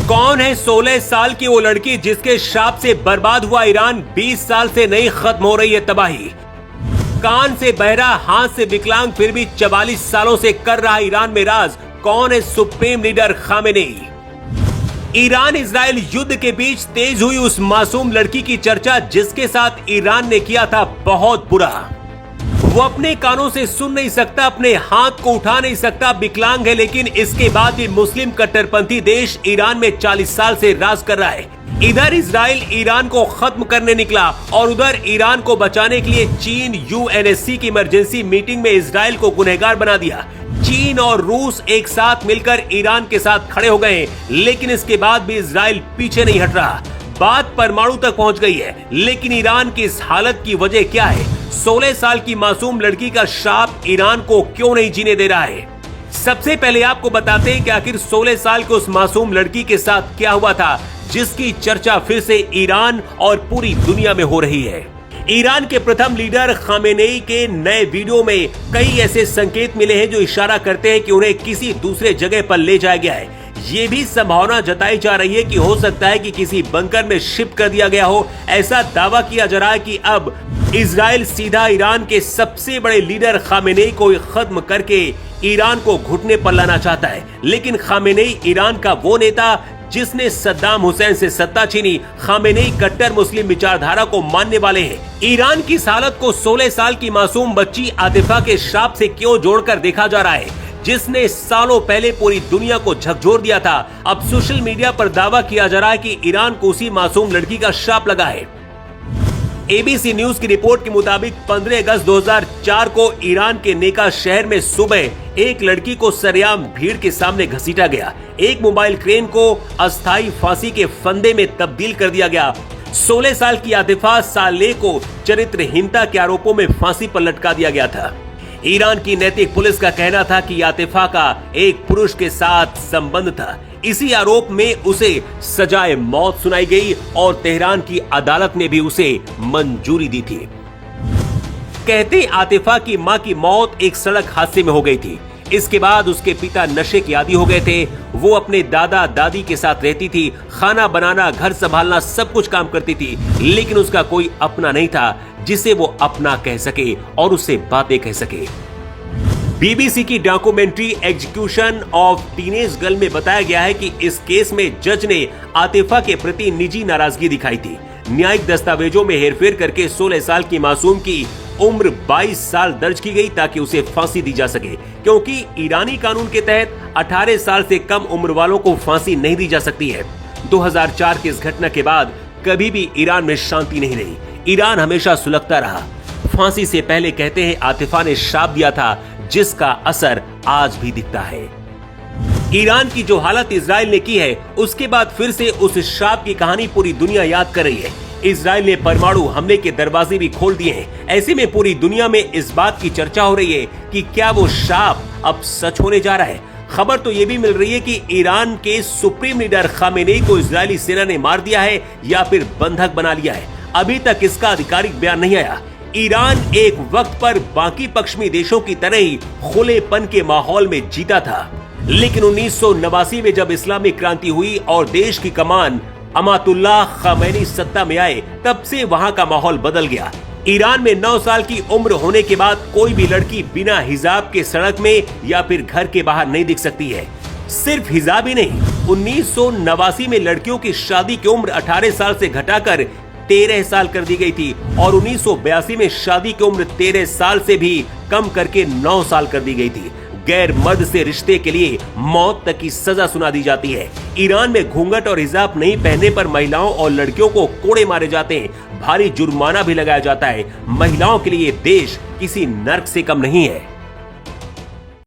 कौन है 16 साल की वो लड़की जिसके शाप से बर्बाद हुआ ईरान 20 साल से नहीं खत्म हो रही है तबाही। कान से बहरा, हाथ से विकलांग, फिर भी 44 सालों से कर रहा ईरान में राज। कौन है supreme leader Khamenei? Iran Israel युद्ध के बीच तेज हुई उस मासूम लड़की की चर्चा जिसके साथ ईरान ने किया था बहुत बुरा। वो अपने कानों से सुन नहीं सकता, अपने हाथ को उठा नहीं सकता, विकलांग है, लेकिन इसके बाद भी मुस्लिम कट्टरपंथी देश ईरान में 40 साल से राज कर रहा है। इधर इजराइल ईरान को खत्म करने निकला और उधर ईरान को बचाने के लिए चीन यूएनएससी की इमरजेंसी मीटिंग में इजराइल को गुनहगार बना दिया। चीन और रूस एक साथ मिलकर ईरान के साथ खड़े हो गए, लेकिन इसके बाद भी इजराइल पीछे नहीं हट रहा। बात परमाणु तक पहुंच गई है, लेकिन ईरान की इस हालत की वजह क्या है? 16 साल की मासूम लड़की का शाप ईरान को क्यों नहीं जीने दे रहा है? सबसे पहले आपको बताते हैं कि आखिर 16 साल की उस मासूम लड़की के साथ क्या हुआ था जिसकी चर्चा फिर से ईरान और पूरी दुनिया में हो रही है। ईरान के प्रथम लीडर खामेनेई के नए वीडियो में कई ऐसे संकेत मिले हैं जो इशारा करते हैं कि उन्हें किसी दूसरे जगह पर ले जाया गया है। ये भी संभावना जताई जा रही है कि हो सकता है कि किसी बंकर में शिफ्ट कर दिया गया हो। ऐसा दावा किया जा रहा है कि अब इजराइल सीधा ईरान के सबसे बड़े लीडर खामेनेई को खत्म करके ईरान को घुटने पर लाना चाहता है। लेकिन खामेनेई ईरान का वो नेता जिसने सद्दाम हुसैन से सत्ता छीनी। खामेनेई कट्टर मुस्लिम विचारधारा को मानने वाले हैं। ईरान की इस हालत को 16 साल की मासूम बच्ची आतिफा के शाप से क्यों जोड़कर देखा जा रहा है, जिसने सालों पहले पूरी दुनिया को झकझोर दिया था। अब सोशल मीडिया पर दावा किया जा रहा है कि ईरान को उसी मासूम लड़की का शाप लगा है। एबीसी न्यूज की रिपोर्ट के मुताबिक 15 अगस्त 2004 को ईरान के नेका शहर में सुबह एक लड़की को सरेआम भीड़ के सामने घसीटा गया। एक मोबाइल क्रेन को अस्थायी फांसी के फंदे में तब्दील कर दिया गया। 16 साल की आतिफा साले को चरित्रहीनता के आरोपों में फांसी पर लटका दिया गया था। ईरान की नैतिक पुलिस का कहना था कि आतिफा का एक पुरुष के साथ संबंध था। इसी आरोप में उसे सजाए मौत सुनाई गई और तेहरान की अदालत ने भी उसे मंजूरी दी थी। कहते आतिफा की मां की मौत एक सड़क हादसे में हो गई थी। इसके बाद उसके पिता नशे के आदी हो गए थे। वो अपने दादा दादी के साथ रहती थी, खाना बनाना, घर संभालना, सब कुछ काम करती थी, लेकिन उसका कोई अपना नहीं था जिसे वो अपना कह सके और उससे बातें कह सके। बीबीसी की documentary execution of teenage girl में बताया गया है कि इस केस में जज ने आतिफा के प्रति निजी नाराजगी दिखाई थी। न्यायिक दस्तावेजों में हेरफेर करके 16 साल की मासूम की उम्र 22 साल दर्ज की गई ताकि उसे फांसी दी जा सके, क्योंकि ईरानी कानून के तहत 18 साल से कम उम्र वालों को फांसी नहीं दी जा सकती है। 2004 की इस घटना के बाद कभी भी ईरान में शांति नहीं रही। ईरान हमेशा सुलगता रहा। फांसी से पहले कहते हैं आतिफा ने श्राप दिया था जिसका असर आज भी दिखता है। ईरान की जो हालत इजराइल ने की है, उसके बाद फिर से उस श्राप की कहानी पूरी दुनिया याद कर रही है। इजराइल ने परमाणु हमले के दरवाजे भी खोल दिए हैं। ऐसे में पूरी दुनिया में इस बात की चर्चा हो रही है कि क्या वो श्राप अब सच होने जा रहा है। खबर तो ये भी मिल रही है कि ईरान के सुप्रीम लीडर खामेनेई को इजरायली सेना ने मार दिया है या फिर बंधक बना लिया है। अभी तक इसका आधिकारिक बयान नहीं आया। ईरान एक वक्त पर बाकी पश्चिमी देशों की तरह ही खुलेपन के माहौल में जीता था, लेकिन 1989 में जब इस्लामिक क्रांति हुई और देश की कमान अमातुल्लाह खामेनी सत्ता में आए, तब से वहां का माहौल बदल गया। ईरान में 9 साल की उम्र होने के बाद कोई भी लड़की बिना हिजाब के सड़क में या फिर घर के बाहर नहीं दिख सकती है। सिर्फ हिजाब ही नहीं, 1989 में लड़कियों की शादी की उम्र 18 साल से घटाकर 13 साल कर दी गई थी और 1982 में शादी की उम्र 13 साल से भी कम करके 9 साल कर दी गई थी। गैर मर्द से रिश्ते के लिए मौत तक की सजा सुना दी जाती है। ईरान में घूंघट और हिजाब नहीं पहनने पर महिलाओं और लड़कियों को कोड़े मारे जाते हैं। भारी जुर्माना भी लगाया जाता है। महिलाओं के लिए देश किसी नर्क से कम नहीं है।